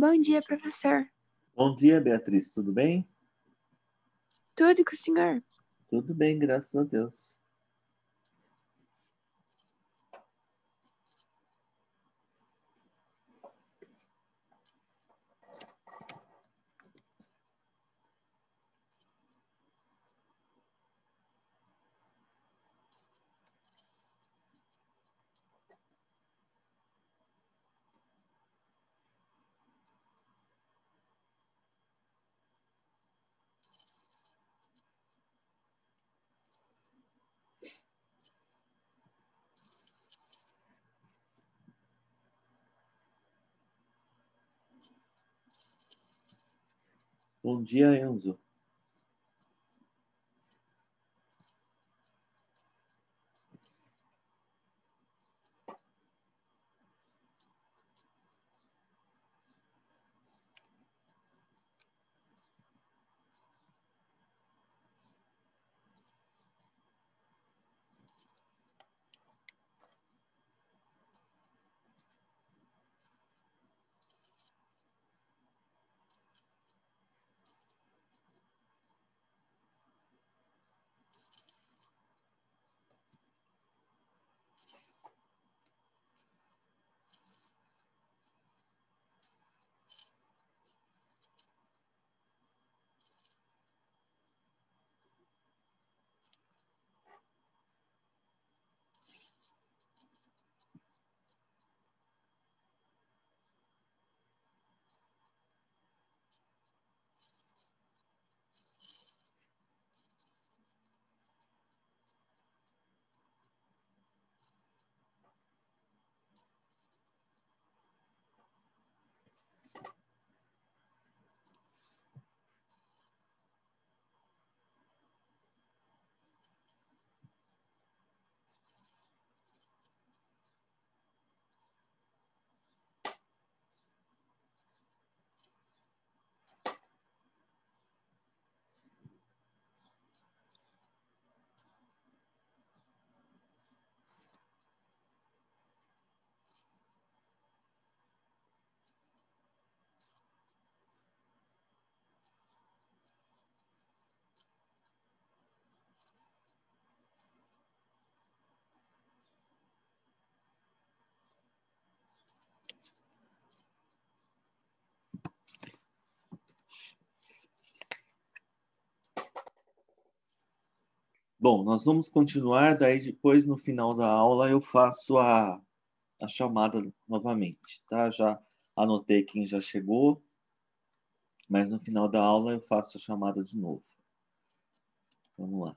Bom dia, professor. Bom dia, Beatriz. Tudo bem? Tudo com o senhor? Tudo bem, graças a Deus. Bom dia, Enzo. Bom, nós vamos continuar, daí depois, no final da aula, eu faço a chamada novamente, tá? Já anotei quem já chegou, mas no final da aula eu faço a chamada de novo. Vamos lá.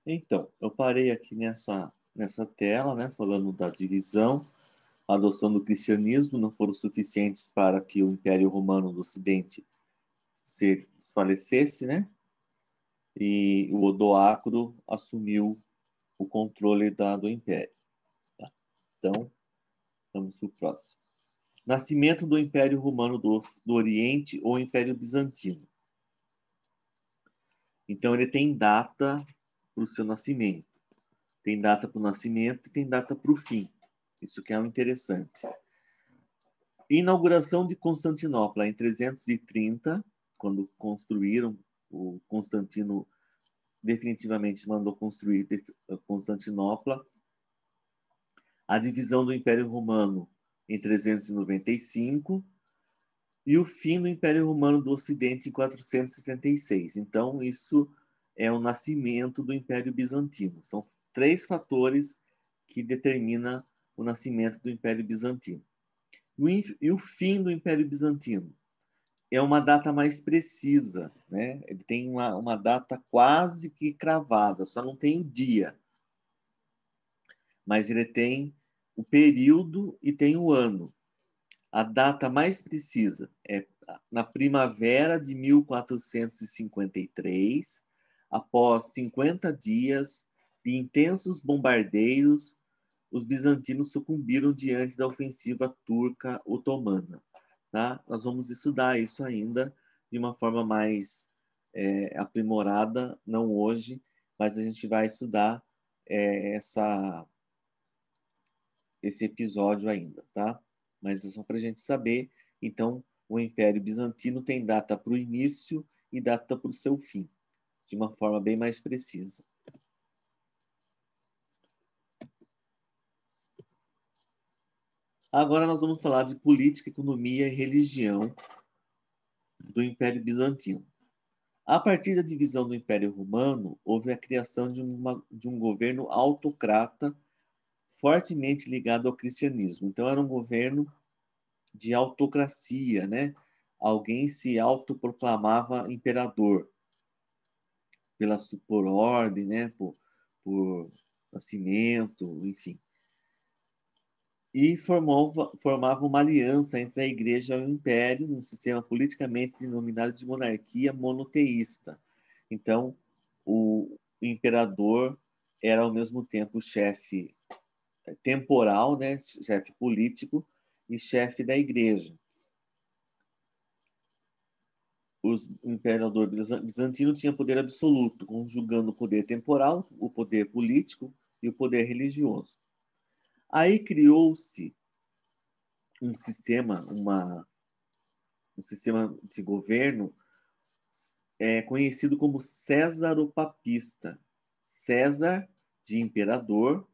Então, eu parei aqui nessa tela, né, falando da divisão. A adoção do cristianismo não foram suficientes para que o Império Romano do Ocidente se desfalecesse, né? E o Odoacro assumiu o controle do Império. Tá? Então, vamos para o próximo. Nascimento do Império Romano do Oriente ou Império Bizantino. Então, ele tem data para o seu nascimento. Tem data para o nascimento e tem data para o fim. Isso que é o interessante. Inauguração de Constantinopla em 330, quando construíram, o Constantino definitivamente mandou construir Constantinopla. A divisão do Império Romano em 395 e o fim do Império Romano do Ocidente em 476. Então, isso é o nascimento do Império Bizantino. São 3 fatores que determinam o nascimento do Império Bizantino. E o fim do Império Bizantino é uma data mais precisa, né? Ele tem uma data quase que cravada, só não tem o dia. Mas ele tem o período e tem o ano. A data mais precisa é na primavera de 1453, após 50 dias de intensos bombardeios, os bizantinos sucumbiram diante da ofensiva turca otomana. Tá? Nós vamos estudar isso ainda de uma forma mais aprimorada, não hoje, mas a gente vai estudar esse episódio ainda, tá? Mas é só para a gente saber. Então, o Império Bizantino tem data para o início e data para o seu fim, de uma forma bem mais precisa. Agora nós vamos falar de política, economia e religião do Império Bizantino. A partir da divisão do Império Romano, houve a criação de um governo autocrata fortemente ligado ao cristianismo. Então, era um governo de autocracia, né? Alguém se autoproclamava imperador por ordem, né? Por nascimento, enfim. E formava uma aliança entre a igreja e o império, num sistema politicamente denominado de monarquia monoteísta. Então, o imperador era ao mesmo tempo chefe temporal, né, chefe político e chefe da igreja. O imperador bizantino tinha poder absoluto, conjugando o poder temporal, o poder político e o poder religioso. Aí criou-se um sistema de governo conhecido como césaropapista. César de imperador,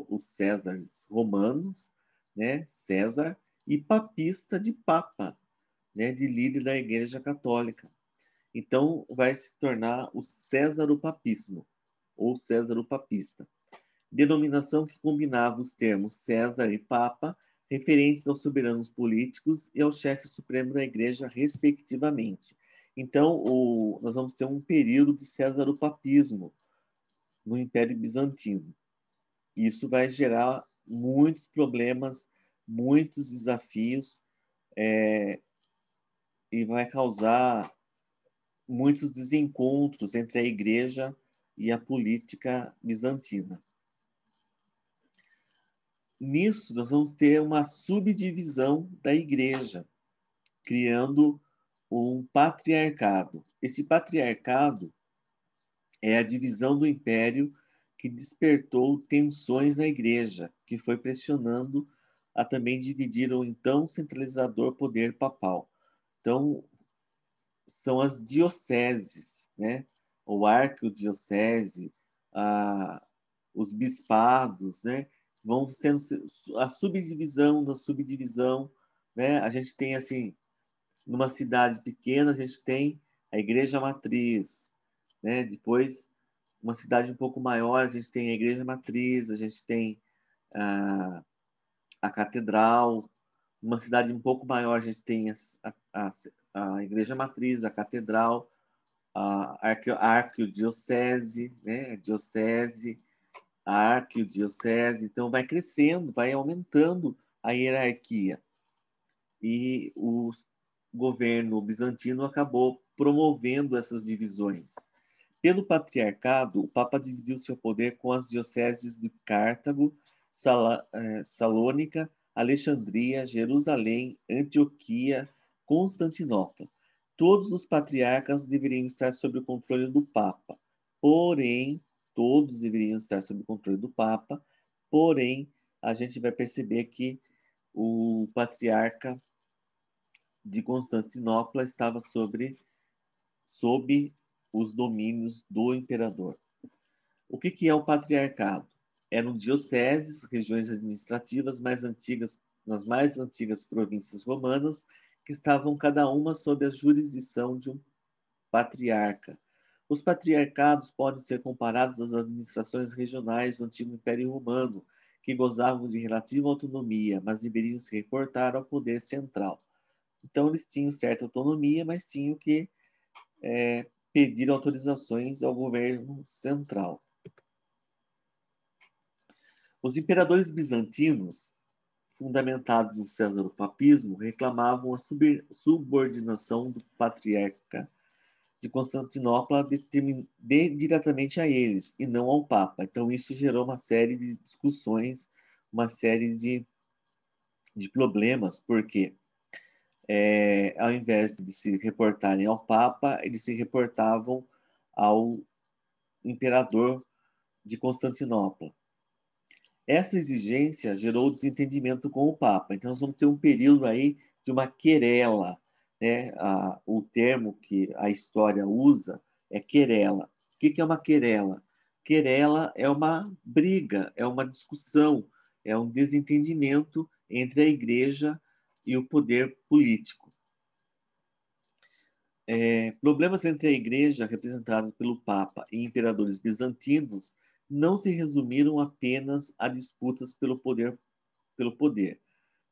os Césares romanos, né? César, e papista de papa, né? De líder da Igreja Católica. Então, vai se tornar o césaropapismo, ou césaropapista, denominação que combinava os termos César e Papa, referentes aos soberanos políticos e ao chefe supremo da Igreja, respectivamente. Então, nós vamos ter um período de césaropapismo no Império Bizantino. Isso vai gerar muitos problemas, muitos desafios, e vai causar muitos desencontros entre a Igreja e a política bizantina. Nisso, nós vamos ter uma subdivisão da Igreja, criando um patriarcado. Esse patriarcado é a divisão do império que despertou tensões na Igreja, que foi pressionando a também dividir o então centralizador poder papal. Então, são as dioceses, né? O arquidiocese, os bispados, né? Vão sendo a subdivisão da subdivisão, né? A gente tem assim, numa cidade pequena, a gente tem a igreja matriz, né? Depois, uma cidade um pouco maior, a gente tem a igreja matriz, a gente tem a catedral. Uma cidade um pouco maior, a gente tem a igreja matriz, a catedral, a arquidiocese, né? A diocese, a arquidiocese. Então, vai crescendo, vai aumentando a hierarquia. E o governo bizantino acabou promovendo essas divisões. Pelo patriarcado, o Papa dividiu seu poder com as dioceses de Cartago, Salônica, Alexandria, Jerusalém, Antioquia, Constantinopla. Todos os patriarcas deveriam estar sob o controle do Papa. Porém, todos deveriam estar sob o controle do Papa. Porém, a gente vai perceber que o patriarca de Constantinopla estava sob os domínios do imperador. O que é o patriarcado? Eram dioceses, regiões administrativas mais antigas, nas mais antigas províncias romanas, que estavam cada uma sob a jurisdição de um patriarca. Os patriarcados podem ser comparados às administrações regionais do antigo Império Romano, que gozavam de relativa autonomia, mas deveriam se reportar ao poder central. Então, eles tinham certa autonomia, mas tinham que pedir autorizações ao governo central. Os imperadores bizantinos fundamentados no césaropapismo, reclamavam a subordinação do patriarca de Constantinopla diretamente a eles, e não ao Papa. Então, isso gerou uma série de discussões, uma série de problemas, porque ao invés de se reportarem ao Papa, eles se reportavam ao imperador de Constantinopla. Essa exigência gerou desentendimento com o Papa. Então, nós vamos ter um período aí de uma querela, né? O termo que a história usa é querela. O que é uma querela? Querela é uma briga, é uma discussão, é um desentendimento entre a Igreja e o poder político. Problemas entre a Igreja, representada pelo Papa, e imperadores bizantinos não se resumiram apenas a disputas pelo poder,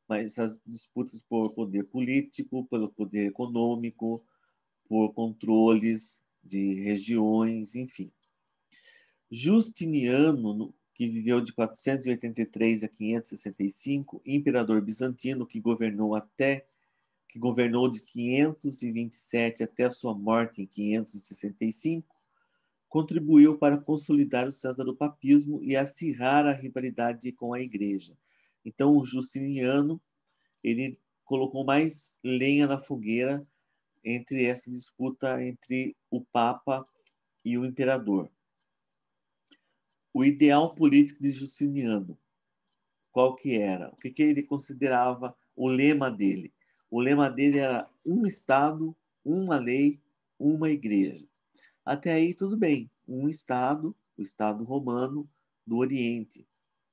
mas as disputas por poder político, pelo poder econômico, por controles de regiões, enfim. Justiniano, que viveu de 483 a 565, imperador bizantino que governou de 527 até a sua morte em 565, contribuiu para consolidar o cesaropapismo e acirrar a rivalidade com a Igreja. Então, o Justiniano ele colocou mais lenha na fogueira entre essa disputa entre o Papa e o imperador. O ideal político de Justiniano, qual que era? O que ele considerava o lema dele? O lema dele era um Estado, uma lei, uma igreja. Até aí tudo bem. Um Estado, o Estado romano do Oriente,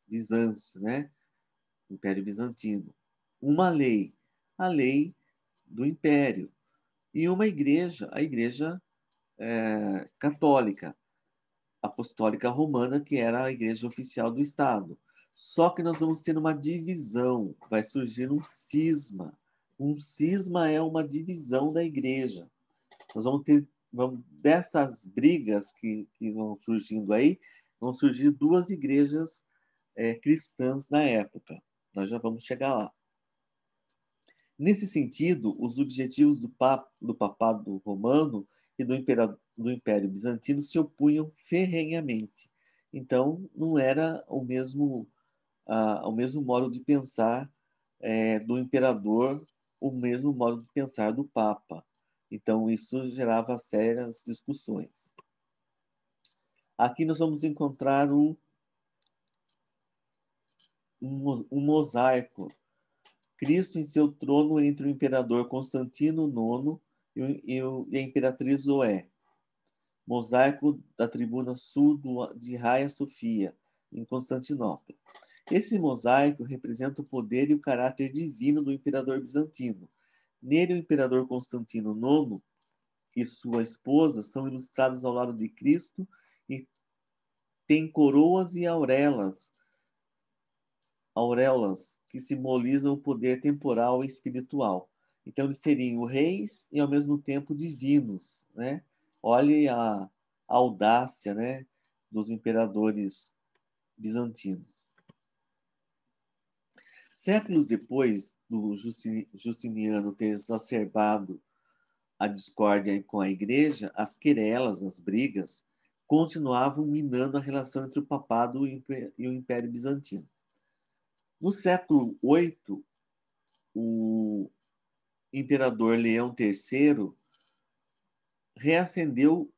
Bizâncio, né? Império Bizantino. Uma lei, a lei do Império. E uma igreja, a Igreja Católica, Apostólica Romana, que era a igreja oficial do Estado. Só que nós vamos ter uma divisão, vai surgir um cisma. Um cisma é uma divisão da igreja. Nós dessas brigas que vão surgindo aí, vão surgir duas igrejas cristãs na época. Nós já vamos chegar lá. Nesse sentido, os objetivos do papado romano e do Império Bizantino se opunham ferrenhamente. Então, não era o mesmo modo de pensar do imperador, o mesmo modo de pensar do Papa. Então, isso gerava sérias discussões. Aqui nós vamos encontrar um mosaico. Cristo em seu trono entre o imperador Constantino IX e a imperatriz Zoé. Mosaico da tribuna sul de Hagia Sofia, em Constantinopla. Esse mosaico representa o poder e o caráter divino do imperador bizantino. Nele, o imperador Constantino IX e sua esposa são ilustrados ao lado de Cristo e têm coroas e auréolas que simbolizam o poder temporal e espiritual. Então, eles seriam reis e, ao mesmo tempo, divinos, né? Olhe a audácia, né, dos imperadores bizantinos. Séculos depois do Justiniano ter exacerbado a discórdia com a Igreja, as querelas, as brigas, continuavam minando a relação entre o papado e o Império Bizantino. No século VIII, o imperador Leão III reacendeu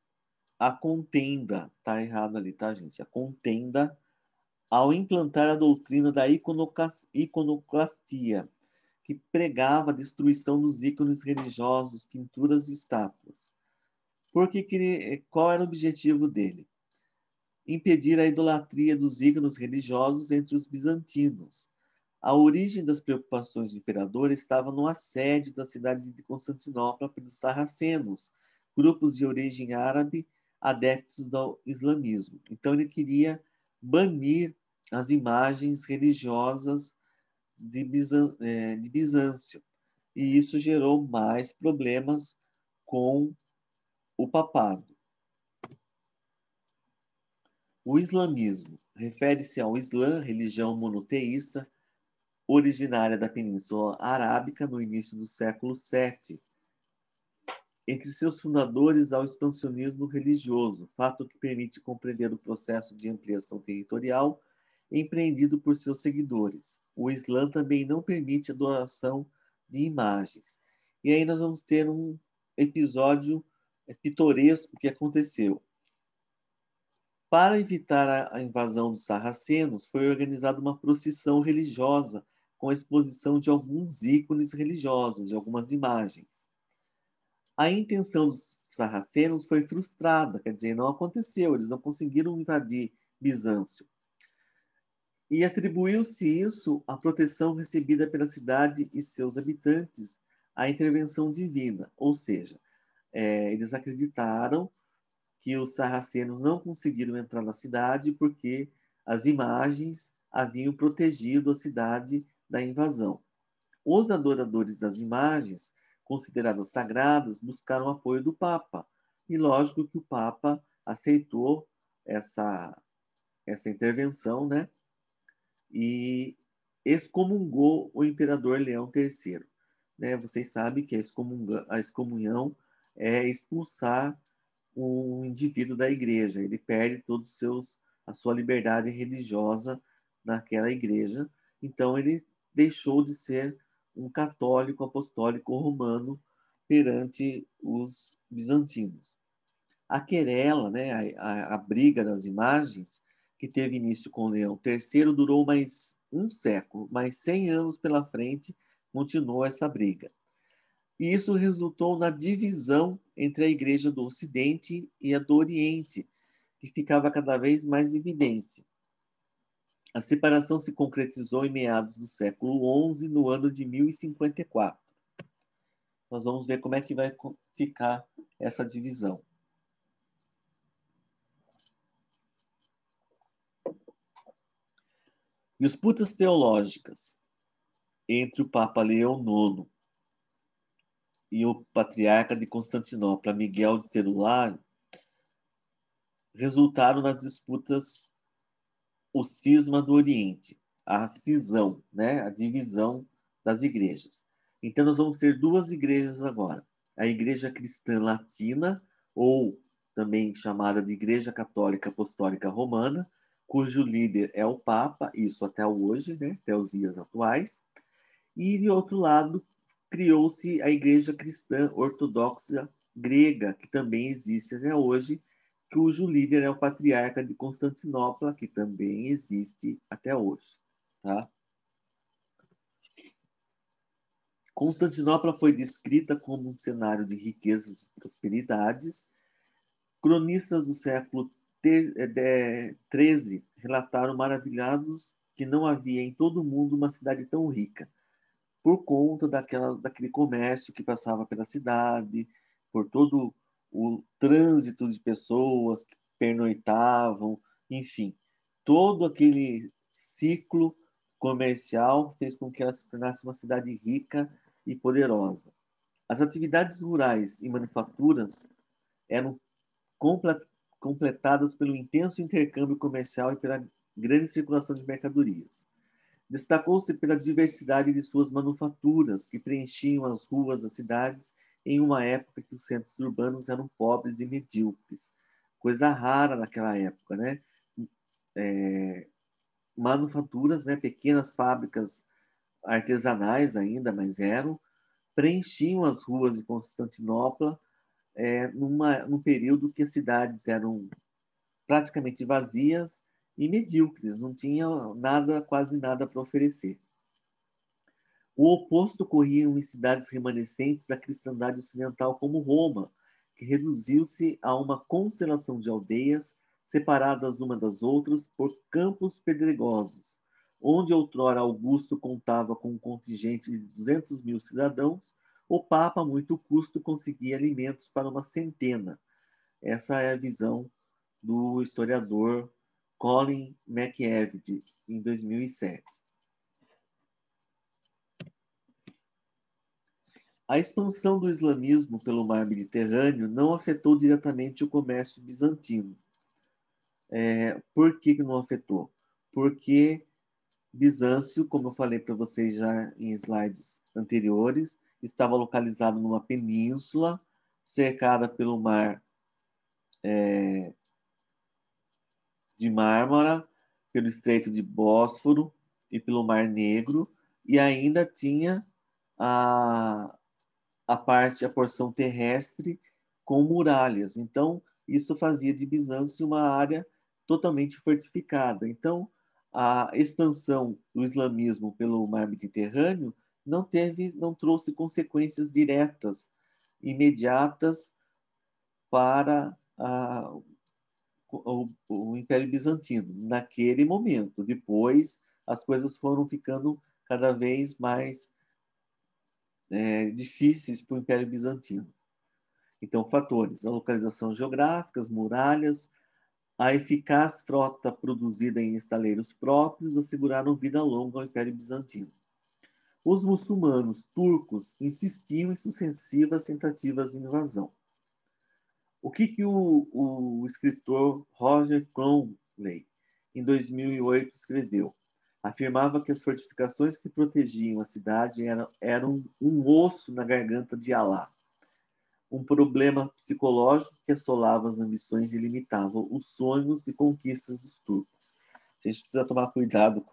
a contenda, tá errado ali, tá, gente? A contenda ao implantar a doutrina da iconoclastia, que pregava a destruição dos ícones religiosos, pinturas e estátuas. Qual era o objetivo dele? Impedir a idolatria dos ícones religiosos entre os bizantinos. A origem das preocupações do imperador estava no assédio da cidade de Constantinopla pelos sarracenos, grupos de origem árabe adeptos do islamismo. Então ele queria banir as imagens religiosas de Bizâncio. E isso gerou mais problemas com o papado. O islamismo refere-se ao Islã, religião monoteísta, originária da Península Arábica no início do século VII. Entre seus fundadores há o expansionismo religioso, fato que permite compreender o processo de ampliação territorial empreendido por seus seguidores. O Islã também não permite a adoração de imagens. E aí nós vamos ter um episódio pitoresco que aconteceu. Para evitar a invasão dos sarracenos, foi organizada uma procissão religiosa com a exposição de alguns ícones religiosos, de algumas imagens. A intenção dos sarracenos foi frustrada, quer dizer, não aconteceu, eles não conseguiram invadir Bizâncio. E atribuiu-se isso à proteção recebida pela cidade e seus habitantes, à intervenção divina, ou seja, eles acreditaram que os sarracenos não conseguiram entrar na cidade porque as imagens haviam protegido a cidade da invasão. Os adoradores das imagens, consideradas sagradas, buscaram o apoio do Papa. E lógico que o Papa aceitou essa intervenção, né? E excomungou o imperador Leão III. Né? Vocês sabem que a excomunhão é expulsar um indivíduo da igreja. Ele perde a sua liberdade religiosa naquela igreja. Então, ele deixou de ser um católico apostólico romano perante os bizantinos. A querela, né, a briga das imagens, que teve início com Leão III, durou mais um século, mais 100 anos pela frente, continuou essa briga. E isso resultou na divisão entre a Igreja do Ocidente e a do Oriente, que ficava cada vez mais evidente. A separação se concretizou em meados do século XI, no ano de 1054. Nós vamos ver como é que vai ficar essa divisão. Disputas teológicas entre o Papa Leão IX e o patriarca de Constantinopla, Miguel de Celular, resultaram nas disputas o cisma do Oriente, a cisão, né? A divisão das igrejas. Então, nós vamos ter duas igrejas agora. A Igreja Cristã Latina, ou também chamada de Igreja Católica Apostólica Romana, cujo líder é o Papa, isso até hoje, né? Até os dias atuais. E, de outro lado, criou-se a Igreja Cristã Ortodoxa Grega, que também existe até hoje, cujo líder é o Patriarca de Constantinopla, que também existe até hoje. Tá? Constantinopla foi descrita como um cenário de riquezas e prosperidades. Cronistas do século XIII relataram maravilhados que não havia em todo o mundo uma cidade tão rica, por conta daquele comércio que passava pela cidade, por todo o trânsito de pessoas que pernoitavam, enfim, todo aquele ciclo comercial fez com que ela se tornasse uma cidade rica e poderosa. As atividades rurais e manufaturas eram completadas pelo intenso intercâmbio comercial e pela grande circulação de mercadorias. Destacou-se pela diversidade de suas manufaturas, que preenchiam as ruas das cidades em uma época que os centros urbanos eram pobres e medíocres. Coisa rara naquela época, né? Manufaturas, né? Pequenas fábricas artesanais ainda, mas preenchiam as ruas de Constantinopla num período que as cidades eram praticamente vazias e medíocres, não tinha quase nada para oferecer. O oposto ocorria em cidades remanescentes da cristandade ocidental como Roma, que reduziu-se a uma constelação de aldeias separadas uma das outras por campos pedregosos, onde outrora Augusto contava com um contingente de 200 mil cidadãos, o Papa, a muito custo, conseguia alimentos para uma centena. Essa é a visão do historiador Colin McEvedy, em 2007. A expansão do islamismo pelo mar Mediterrâneo não afetou diretamente o comércio bizantino. Por que não afetou? Porque Bizâncio, como eu falei para vocês já em slides anteriores, estava localizado numa península cercada pelo mar de Mármara, pelo Estreito de Bósforo e pelo Mar Negro, e ainda tinha a, a porção terrestre com muralhas. Então, isso fazia de Bizâncio uma área totalmente fortificada. Então, a expansão do islamismo pelo mar Mediterrâneo não trouxe consequências diretas, imediatas para o Império Bizantino, naquele momento. Depois, as coisas foram ficando cada vez mais difíceis para o Império Bizantino. Então, fatores: a localização geográfica, as muralhas, a eficaz frota produzida em estaleiros próprios asseguraram vida longa ao Império Bizantino. Os muçulmanos turcos insistiam em sucessivas tentativas de invasão. O que o escritor Roger Cromley, em 2008, escreveu? Afirmava que as fortificações que protegiam a cidade eram um osso na garganta de Alá, um problema psicológico que assolava as ambições e limitava os sonhos e conquistas dos turcos. A gente precisa tomar cuidado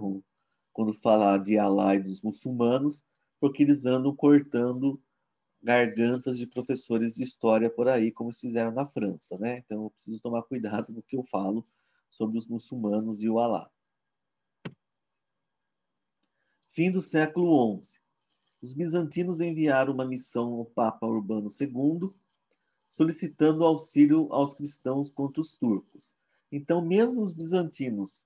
quando falar de Alá e dos muçulmanos, porque eles andam cortando gargantas de professores de história por aí, como eles fizeram na França, né? Então eu preciso tomar cuidado no que eu falo sobre os muçulmanos e o Alá. Fim do século XI. Os bizantinos enviaram uma missão ao Papa Urbano II, solicitando auxílio aos cristãos contra os turcos. Então, mesmo os bizantinos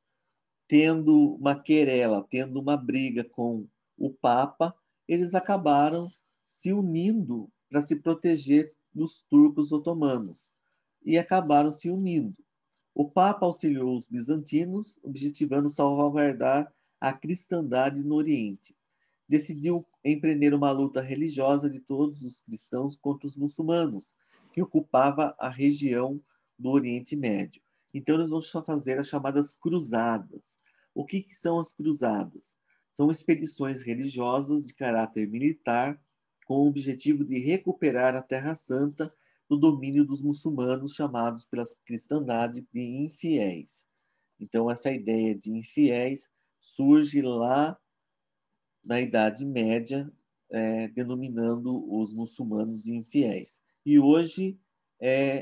tendo uma querela, tendo uma briga com o Papa, eles acabaram se unindo para se proteger dos turcos otomanos e acabaram se unindo. O Papa auxiliou os bizantinos, objetivando salvaguardar a cristandade no Oriente. Decidiu empreender uma luta religiosa de todos os cristãos contra os muçulmanos, que ocupava a região do Oriente Médio. Então, eles vão fazer as chamadas cruzadas. O que são as cruzadas? São expedições religiosas de caráter militar com o objetivo de recuperar a Terra Santa do domínio dos muçulmanos, chamados pela cristandade de infiéis. Então, essa ideia de infiéis surge lá na Idade Média, denominando os muçulmanos de infiéis. E hoje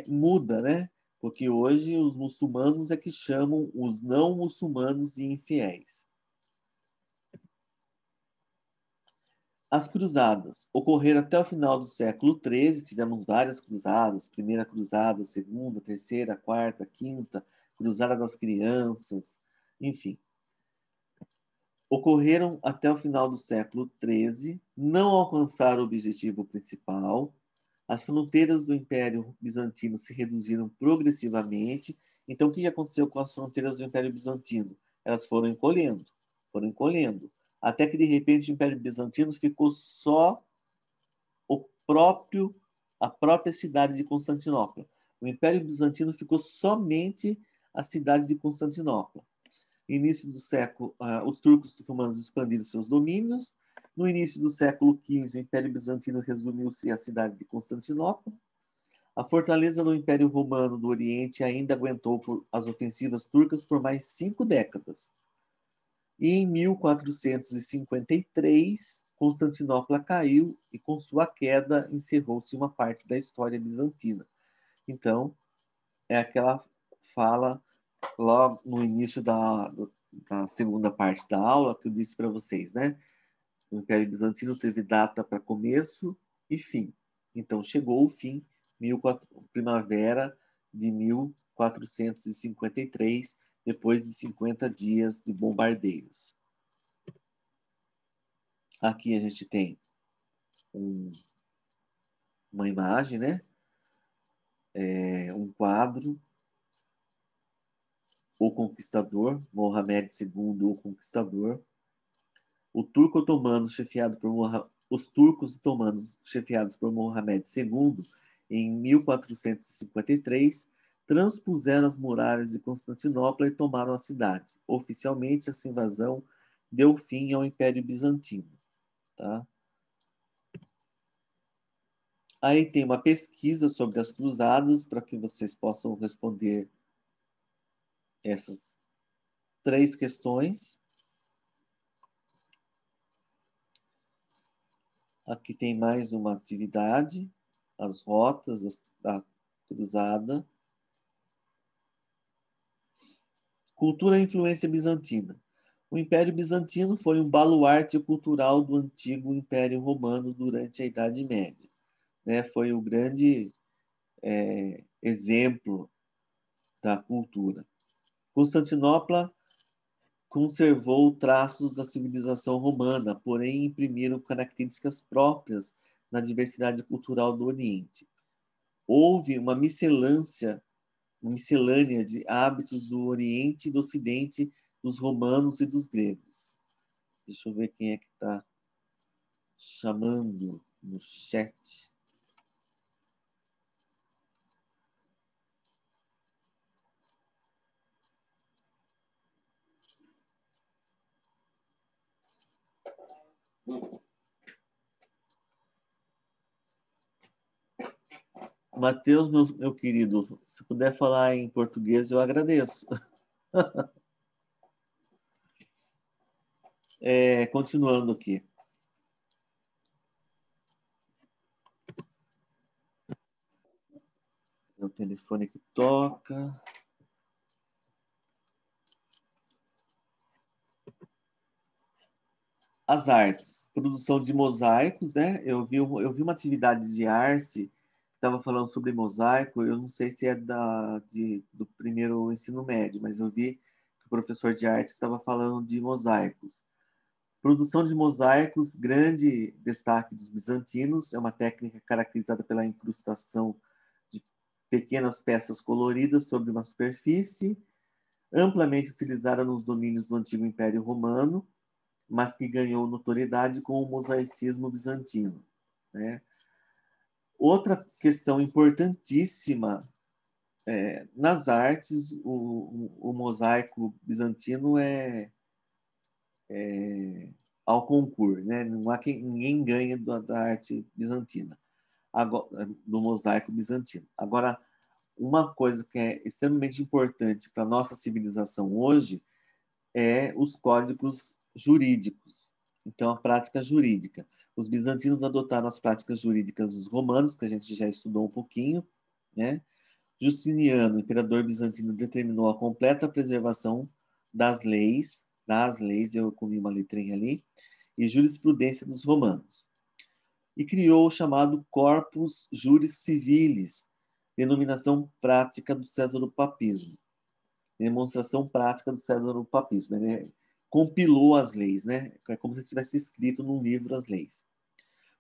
muda, né? Porque hoje os muçulmanos é que chamam os não muçulmanos de infiéis. As cruzadas ocorreram até o final do século XIII, tivemos várias cruzadas, primeira cruzada, segunda, terceira, quarta, quinta, cruzada das crianças, enfim. Ocorreram até o final do século XIII, não alcançaram o objetivo principal, as fronteiras do Império Bizantino se reduziram progressivamente. Então, o que aconteceu com as fronteiras do Império Bizantino? Elas foram encolhendo, até que, de repente, o Império Bizantino ficou só a própria cidade de Constantinopla. O Império Bizantino ficou somente a cidade de Constantinopla. No início do século, os turcos otomanos expandiram seus domínios. No início do século XV, o Império Bizantino resumiu-se à cidade de Constantinopla. A fortaleza do Império Romano do Oriente ainda aguentou as ofensivas turcas por mais 5 décadas. E em 1453, Constantinopla caiu e, com sua queda, encerrou-se uma parte da história bizantina. Então, é aquela fala logo no início da segunda parte da aula que eu disse para vocês, né? O Império Bizantino teve data para começo e fim. Então, chegou o fim, primavera de 1453, depois de 50 dias de bombardeios. Aqui a gente tem uma imagem, né? Um quadro. O Conquistador, Mohamed II, o Conquistador. Os turcos otomanos chefiados por Mohamed II, em 1453, transpuseram as muralhas de Constantinopla e tomaram a cidade. Oficialmente, essa invasão deu fim ao Império Bizantino. Tá? Aí tem uma pesquisa sobre as cruzadas, para que vocês possam responder essas 3 questões. Aqui tem mais uma atividade, as rotas da cruzada. Cultura e influência bizantina. O Império Bizantino foi um baluarte cultural do antigo Império Romano durante a Idade Média. Né? Foi o grande exemplo da cultura. Constantinopla conservou traços da civilização romana, porém imprimiram características próprias na diversidade cultural do Oriente. Houve uma miscelânea de hábitos do Oriente e do Ocidente, dos romanos e dos gregos. Deixa eu ver quem é que está chamando no chat. Matheus, meu querido, se puder falar em português, eu agradeço. Continuando aqui. O telefone que toca. As artes, produção de mosaicos, né? Eu vi uma atividade de arte que estava falando sobre mosaico. Eu não sei se é do primeiro ensino médio, mas eu vi que o professor de arte estava falando de mosaicos. Produção de mosaicos, grande destaque dos bizantinos, é uma técnica caracterizada pela incrustação de pequenas peças coloridas sobre uma superfície, amplamente utilizada nos domínios do antigo Império Romano, mas que ganhou notoriedade com o mosaicismo bizantino. Né? Outra questão importantíssima nas artes, o mosaico bizantino é ao concurso, né? Não há ninguém ganha da arte bizantina, agora, do mosaico bizantino. Agora, uma coisa que é extremamente importante para a nossa civilização hoje é os códigos jurídicos. Então, a prática jurídica. Os bizantinos adotaram as práticas jurídicas dos romanos, que a gente já estudou um pouquinho, né? Justiniano, imperador bizantino, determinou a completa preservação das leis, eu comi uma letrinha ali, e jurisprudência dos romanos. E criou o chamado Corpus Juris Civilis, denominação prática do Césaropapismo. Demonstração prática do Césaropapismo. Ele compilou as leis, né? É como se tivesse escrito num livro as leis.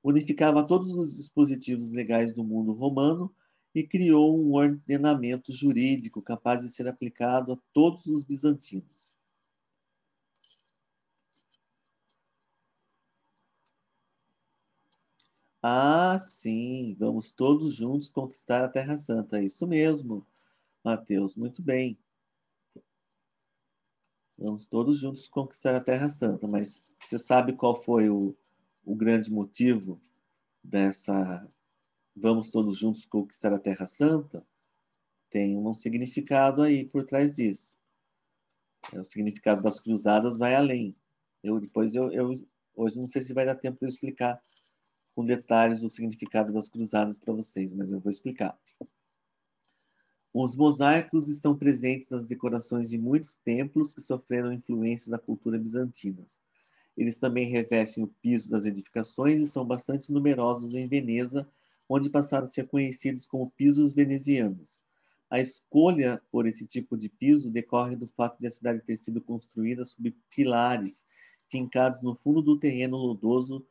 Unificava todos os dispositivos legais do mundo romano e criou um ordenamento jurídico capaz de ser aplicado a todos os bizantinos. Ah, sim, vamos todos juntos conquistar a Terra Santa. Isso mesmo, Mateus, muito bem. Vamos todos juntos conquistar a Terra Santa, mas você sabe qual foi o grande motivo dessa vamos todos juntos conquistar a Terra Santa? Tem um significado aí por trás disso. O significado das cruzadas vai além. Hoje não sei se vai dar tempo de eu explicar com detalhes o significado das cruzadas para vocês, mas eu vou explicar. Os mosaicos estão presentes nas decorações de muitos templos que sofreram influência da cultura bizantina. Eles também revestem o piso das edificações e são bastante numerosos em Veneza, onde passaram a ser conhecidos como pisos venezianos. A escolha por esse tipo de piso decorre do fato de a cidade ter sido construída sob pilares fincados no fundo do terreno lodoso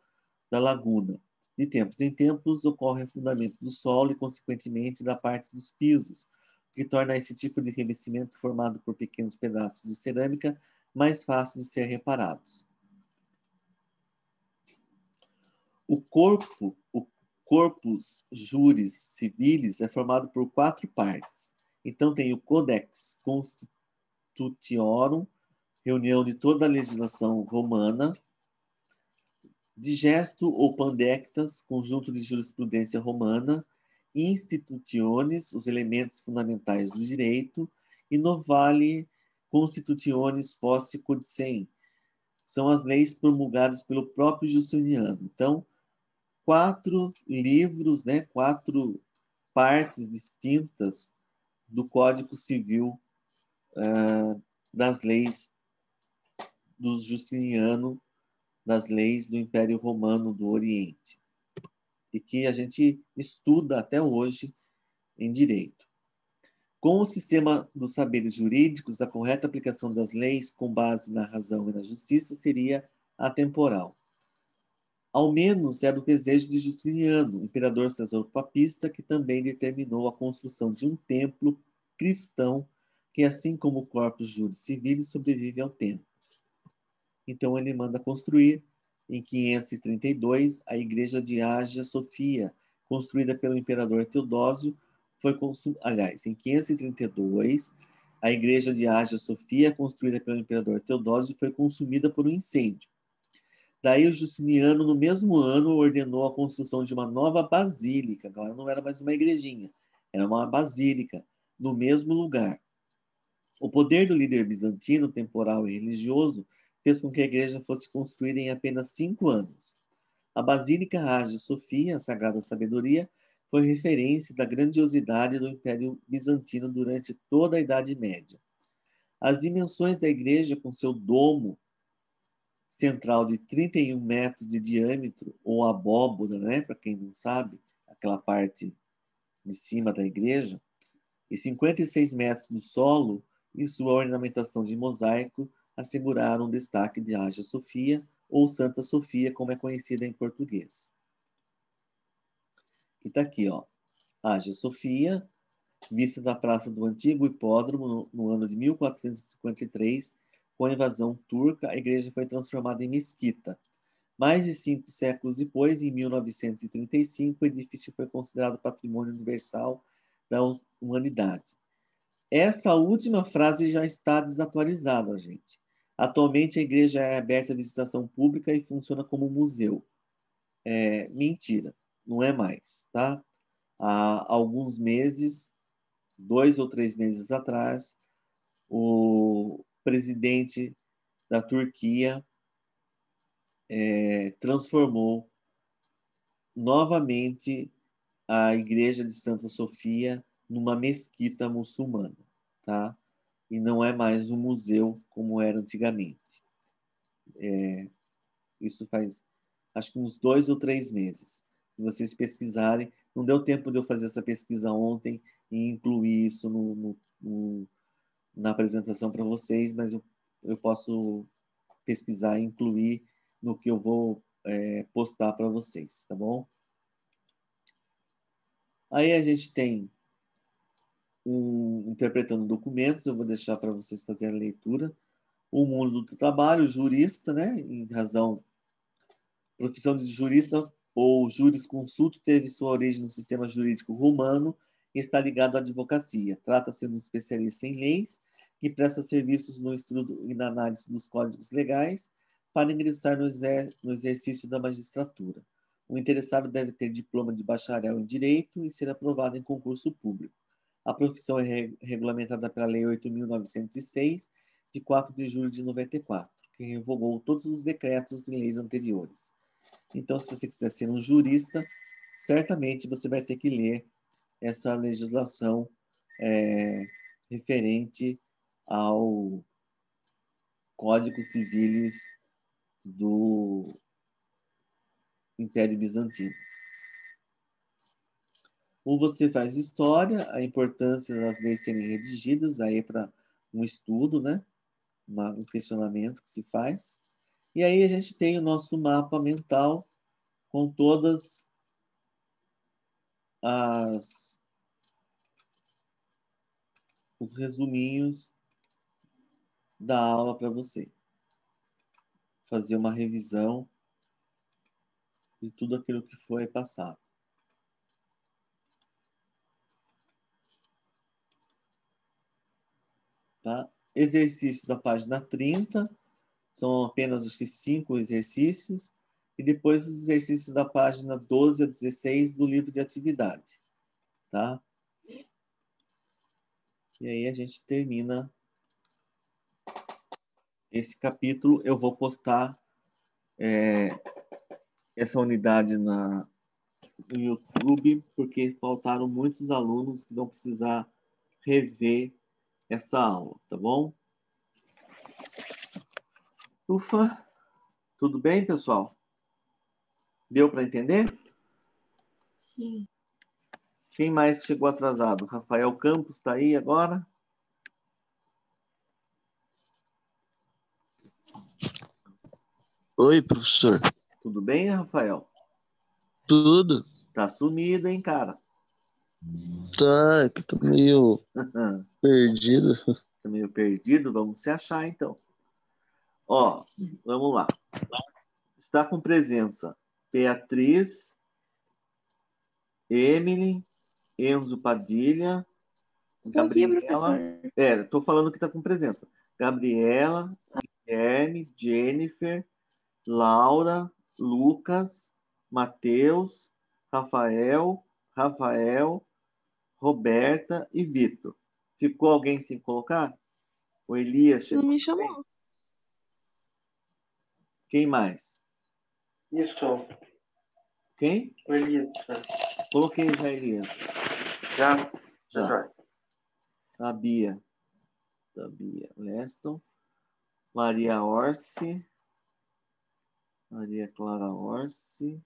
da laguna. De tempos em tempos ocorre afundamento do solo e, consequentemente, da parte dos pisos, o que torna esse tipo de revestimento formado por pequenos pedaços de cerâmica mais fácil de ser reparados. O corpus juris civilis é formado por 4 partes. Então tem o Codex Constitutionum, reunião de toda a legislação romana, digesto ou pandectas, conjunto de jurisprudência romana, institutiones, os elementos fundamentais do direito, e novale constitutiones posse codicem, são as leis promulgadas pelo próprio Justiniano. Então, 4 livros, né, 4 partes distintas do Código Civil das leis do Justiniano, das leis do Império Romano do Oriente, e que a gente estuda até hoje em direito. Com o sistema dos saberes jurídicos, a correta aplicação das leis com base na razão e na justiça seria atemporal. Ao menos era o desejo de Justiniano, imperador César Papista, que também determinou a construção de um templo cristão que, assim como o Corpus Juris Civilis, sobrevive ao tempo. Então ele manda construir, em 532, a igreja de Hagia Sofia, construída pelo imperador Teodósio, aliás, em 532, a igreja de Hagia Sofia, construída pelo imperador Teodósio, foi consumida por um incêndio. Daí o Justiniano, no mesmo ano, ordenou a construção de uma nova basílica. Agora não era mais uma igrejinha, era uma basílica, no mesmo lugar. O poder do líder bizantino, temporal e religioso, fez com que a igreja fosse construída em apenas 5 anos. A Basílica Hagia Sofia, a Sagrada Sabedoria, foi referência da grandiosidade do Império Bizantino durante toda a Idade Média. As dimensões da igreja, com seu domo central de 31 metros de diâmetro, ou abóbora, né, para quem não sabe, aquela parte de cima da igreja, e 56 metros do solo, e sua ornamentação de mosaico asseguraram o destaque de Hagia Sofia, ou Santa Sofia, como é conhecida em português. E está aqui, ó, Hagia Sofia, vista da praça do antigo hipódromo no ano de 1453, com a invasão turca, a igreja foi transformada em mesquita. Mais de 5 séculos depois, em 1935, o edifício foi considerado patrimônio universal da humanidade. Essa última frase já está desatualizada, gente. Atualmente, a igreja é aberta à visitação pública e funciona como museu. Mentira, não é mais, tá? Há alguns meses, 2 ou 3 meses atrás, o presidente da Turquia transformou novamente a igreja de Santa Sofia numa mesquita muçulmana, tá? E não é mais um museu como era antigamente. Isso faz, acho que uns 2 ou 3 meses. Se vocês pesquisarem, não deu tempo de eu fazer essa pesquisa ontem e incluir isso na apresentação para vocês, mas eu posso pesquisar e incluir no que eu vou postar para vocês, tá bom? Aí a gente tem interpretando documentos, eu vou deixar para vocês fazerem a leitura. O mundo do trabalho, o jurista, né, em razão, profissão de jurista ou jurisconsulto teve sua origem no sistema jurídico romano e está ligado à advocacia. Trata-se de um especialista em leis que presta serviços no estudo e na análise dos códigos legais para ingressar no exercício da magistratura. O interessado deve ter diploma de bacharel em Direito e ser aprovado em concurso público. A profissão é regulamentada pela Lei 8.906, de 4 de julho de 94, que revogou todos os decretos e leis anteriores. Então, se você quiser ser um jurista, certamente você vai ter que ler essa legislação referente ao Código Civilis do Império Bizantino. Ou você faz história, a importância das leis serem redigidas, aí para um estudo, né? Um questionamento que se faz. E aí a gente tem o nosso mapa mental com todas os resuminhos da aula para você. Fazer uma revisão de tudo aquilo que foi passado. Tá? exercício da página 30. São apenas, acho que, 5 exercícios. E depois os exercícios da página 12 a 16 do livro de atividade. Tá? E aí a gente termina esse capítulo. Eu vou postar essa unidade no YouTube, porque faltaram muitos alunos que vão precisar rever essa aula, tá bom? Ufa! Tudo bem, pessoal? Deu para entender? Sim. Quem mais chegou atrasado? Rafael Campos está aí agora? Oi, professor. Tudo bem, Rafael? Tudo? Tá sumido, hein, cara? Tá, que tô meio perdido. Tá meio perdido? Vamos se achar, então. Ó, vamos lá. Está com presença Beatriz, Emily, Enzo Padilha, Estou aqui, Gabriela. professor. Estou falando que está com presença. Gabriela, Guilherme, Jennifer, Laura, Lucas, Matheus, Rafael, Roberta e Vitor. Ficou alguém sem colocar? O Elias Não chegou me também? chamou. Quem mais? Isso, Quem? o Elias. Coloquei já, Elias. Já? Já. A Bia. Leston. Maria Orsi. Maria Clara Orsi.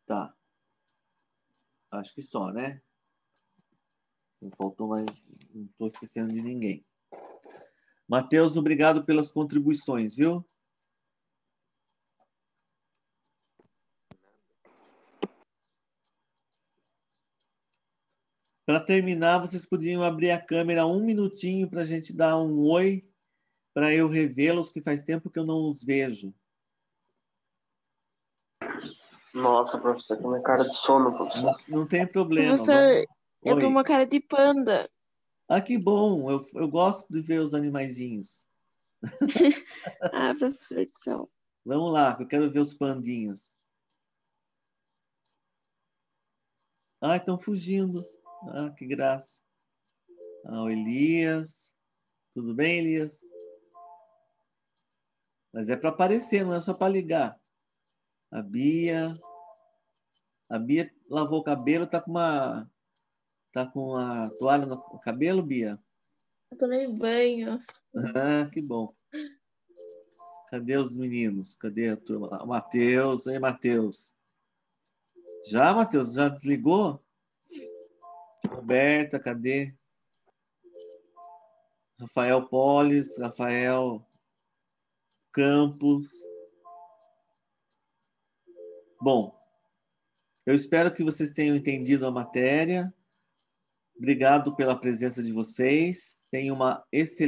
Tá. Acho que só, né? Não faltou mais. Não estou esquecendo de ninguém. Matheus, obrigado pelas contribuições, viu? Para terminar, vocês podiam abrir a câmera 1 minutinho para a gente dar um oi, para eu revê-los, que faz tempo que eu não os vejo. Nossa, professor, com minha cara de sono, professor. Não tem problema. Professor, eu tô Oi. uma cara de panda. Ah, que bom. Eu gosto de ver os animaizinhos. Ah, professor do céu. Vamos lá, que eu quero ver os pandinhos. Ah, estão fugindo. Ah, que graça. Ah, o Elias. Tudo bem, Elias? Mas é para aparecer, não é só para ligar. A Bia. A Bia lavou o cabelo, tá com a toalha no cabelo, Bia? Eu tomei banho. Ah, que bom. Cadê os meninos? Cadê a turma? O Matheus. Ei, Matheus. Já, Matheus? Já desligou? Roberta, cadê? Rafael Polis, Rafael Campos. Bom, eu espero que vocês tenham entendido a matéria. Obrigado pela presença de vocês. Tenham uma excelente